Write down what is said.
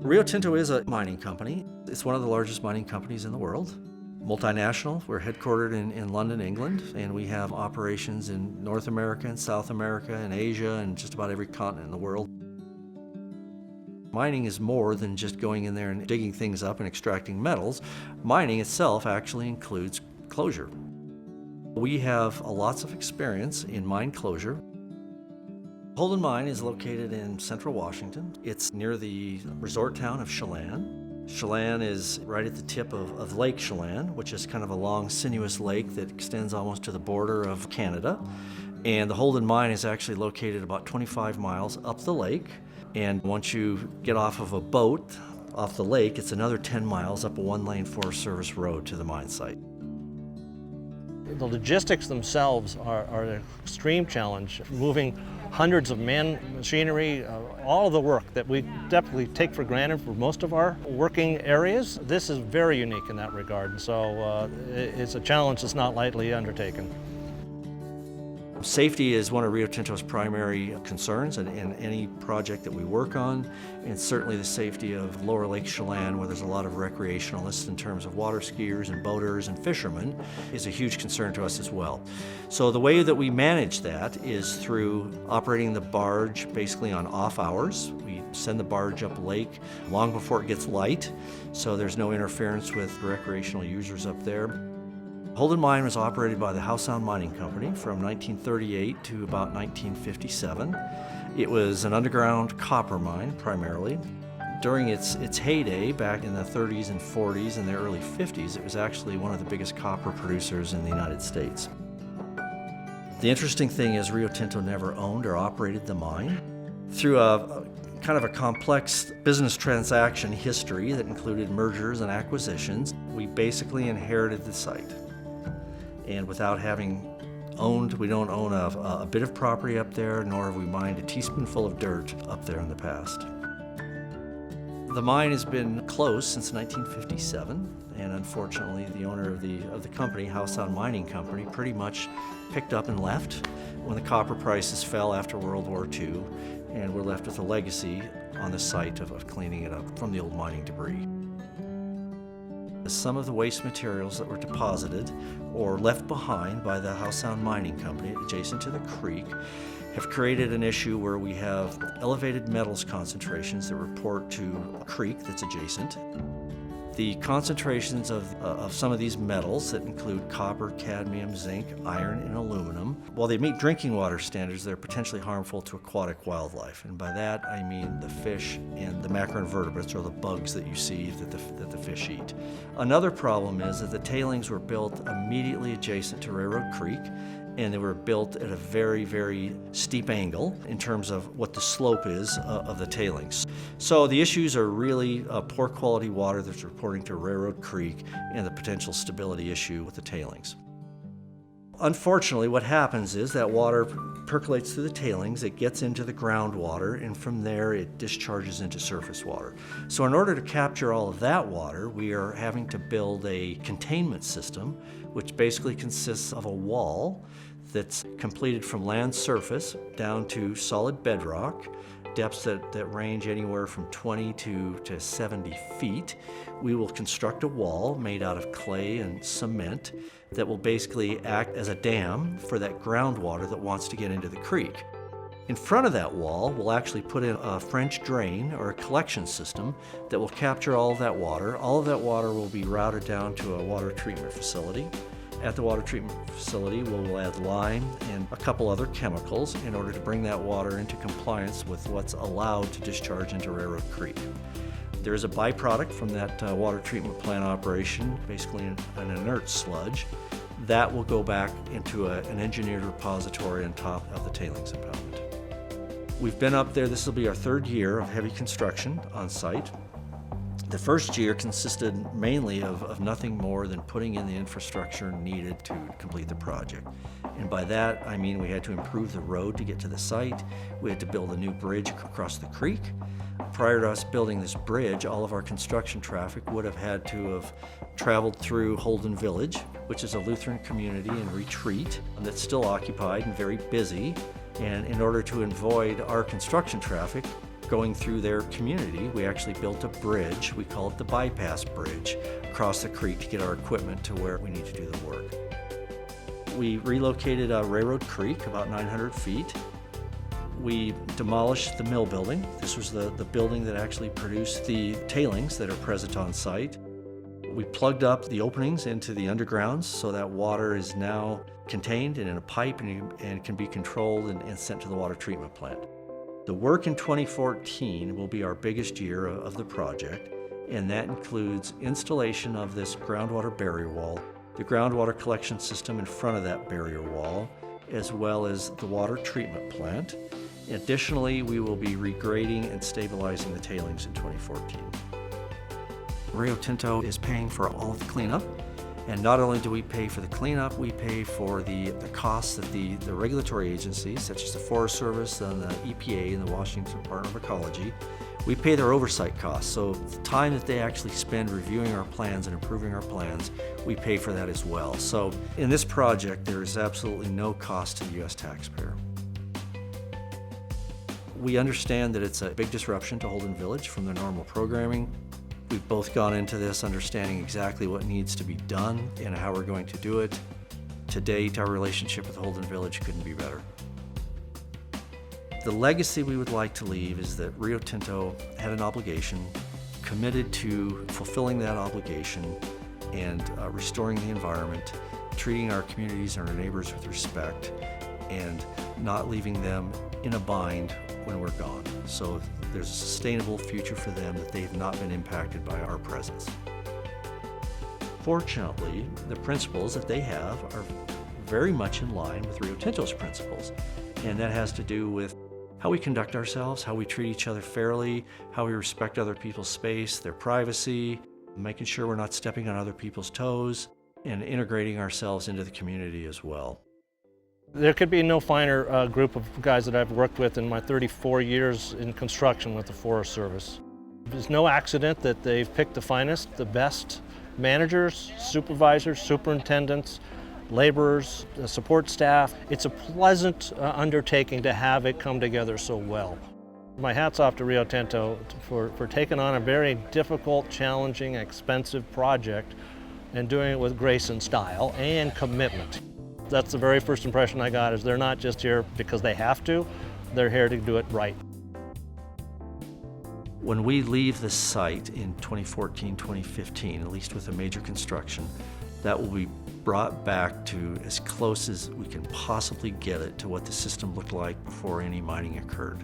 Rio Tinto is a mining company. It's one of the largest mining companies in the world. Multinational. We're headquartered in London, England, and we have operations in North America and South America and Asia and just about every continent in the world. Mining is more than just going in there and digging things up and extracting metals. Mining itself actually includes closure. We have lots of experience in mine closure. Holden Mine is located in central Washington. It's near the resort town of Chelan. Chelan is right at the tip of Lake Chelan, which is kind of a long, sinuous lake that extends almost to the border of Canada. And the Holden Mine is actually located about 25 miles up the lake. And once you get off of a boat off the lake, it's another 10 miles up a one-lane Forest Service road to the mine site. The logistics themselves are an extreme challenge. Moving hundreds of men, machinery, all of the work that we definitely take for granted for most of our working areas. This is very unique in that regard. So it's a challenge that's not lightly undertaken. Safety is one of Rio Tinto's primary concerns in any project that we work on, and certainly the safety of Lower Lake Chelan, where there's a lot of recreationalists in terms of water skiers and boaters and fishermen, is a huge concern to us as well. So the way that we manage that is through operating the barge basically on off hours. We send the barge up lake long before it gets light, so there's no interference with recreational users up there. Holden Mine was operated by the Howe Sound Mining Company from 1938 to about 1957. It was an underground copper mine primarily. During its heyday back in the 30s and 40s and the early 50s, it was actually one of the biggest copper producers in the United States. The interesting thing is Rio Tinto never owned or operated the mine. Through a kind of a complex business transaction history that included mergers and acquisitions, we basically inherited the site. And without having we don't own a bit of property up there, nor have we mined a teaspoonful of dirt up there in the past. The mine has been closed since 1957, and unfortunately the owner of the company, Howe Sound Mining Company, pretty much picked up and left when the copper prices fell after World War II, and we're left with a legacy on the site of cleaning it up from the old mining debris. Some of the waste materials that were deposited or left behind by the Howe Sound Mining Company adjacent to the creek have created an issue where we have elevated metals concentrations that report to a creek that's adjacent. The concentrations of some of these metals that include copper, cadmium, zinc, iron, and aluminum, while they meet drinking water standards, they're potentially harmful to aquatic wildlife. And by that, I mean the fish and the macroinvertebrates, or the bugs that you see that the fish eat. Another problem is that the tailings were built immediately adjacent to Railroad Creek, and they were built at a very, very steep angle in terms of what the slope is of the tailings. So the issues are really poor quality water that's reporting to Railroad Creek and the potential stability issue with the tailings. Unfortunately, what happens is that water percolates through the tailings, it gets into the groundwater, and from there it discharges into surface water. So in order to capture all of that water, we are having to build a containment system, which basically consists of a wall that's completed from land surface down to solid bedrock, depths that range anywhere from 20 to 70 feet. We will construct a wall made out of clay and cement that will basically act as a dam for that groundwater that wants to get into the creek. In front of that wall, we'll actually put in a French drain or a collection system that will capture all of that water. All of that water will be routed down to a water treatment facility. At the water treatment facility, we'll add lime and a couple other chemicals in order to bring that water into compliance with what's allowed to discharge into Railroad Creek. There is a byproduct from that water treatment plant operation, basically an inert sludge, that will go back into an engineered repository on top of the tailings impoundment. We've been up there, this will be our third year of heavy construction on site. The first year consisted mainly of nothing more than putting in the infrastructure needed to complete the project. And by that, I mean we had to improve the road to get to the site. We had to build a new bridge across the creek. Prior to us building this bridge, all of our construction traffic would have had to have traveled through Holden Village, which is a Lutheran community and retreat that's still occupied and very busy. And in order to avoid our construction traffic going through their community, we actually built a bridge. We call it the bypass bridge across the creek to get our equipment to where we need to do the work. We relocated Railroad Creek about 900 feet. We demolished the mill building. This was the building that actually produced the tailings that are present on site. We plugged up the openings into the undergrounds so that water is now contained and in a pipe and can be controlled and sent to the water treatment plant. The work in 2014 will be our biggest year of the project, and that includes installation of this groundwater barrier wall, the groundwater collection system in front of that barrier wall, as well as the water treatment plant. Additionally, we will be regrading and stabilizing the tailings in 2014. Rio Tinto is paying for all of the cleanup, and not only do we pay for the cleanup, we pay for the costs that the regulatory agencies, such as the Forest Service and the EPA and the Washington Department of Ecology, we pay their oversight costs. So the time that they actually spend reviewing our plans and improving our plans, we pay for that as well. So in this project, there is absolutely no cost to the U.S. taxpayer. We understand that it's a big disruption to Holden Village from their normal programming. We've both gone into this understanding exactly what needs to be done and how we're going to do it. To date, our relationship with Holden Village couldn't be better. The legacy we would like to leave is that Rio Tinto had an obligation, committed to fulfilling that obligation and restoring the environment, treating our communities and our neighbors with respect, and not leaving them in a bind when we're gone. So there's a sustainable future for them that they've not been impacted by our presence. Fortunately, the principles that they have are very much in line with Rio Tinto's principles, and that has to do with how we conduct ourselves, how we treat each other fairly, how we respect other people's space, their privacy, making sure we're not stepping on other people's toes, and integrating ourselves into the community as well. There could be no finer group of guys that I've worked with in my 34 years in construction with the Forest Service. It's no accident that they've picked the finest, the best managers, supervisors, superintendents, laborers, support staff. It's a pleasant undertaking to have it come together so well. My hat's off to Rio Tinto for taking on a very difficult, challenging, expensive project and doing it with grace and style and commitment. That's the very first impression I got, is they're not just here because they have to, they're here to do it right. When we leave this site in 2014, 2015, at least with a major construction, that will be brought back to as close as we can possibly get it to what the system looked like before any mining occurred.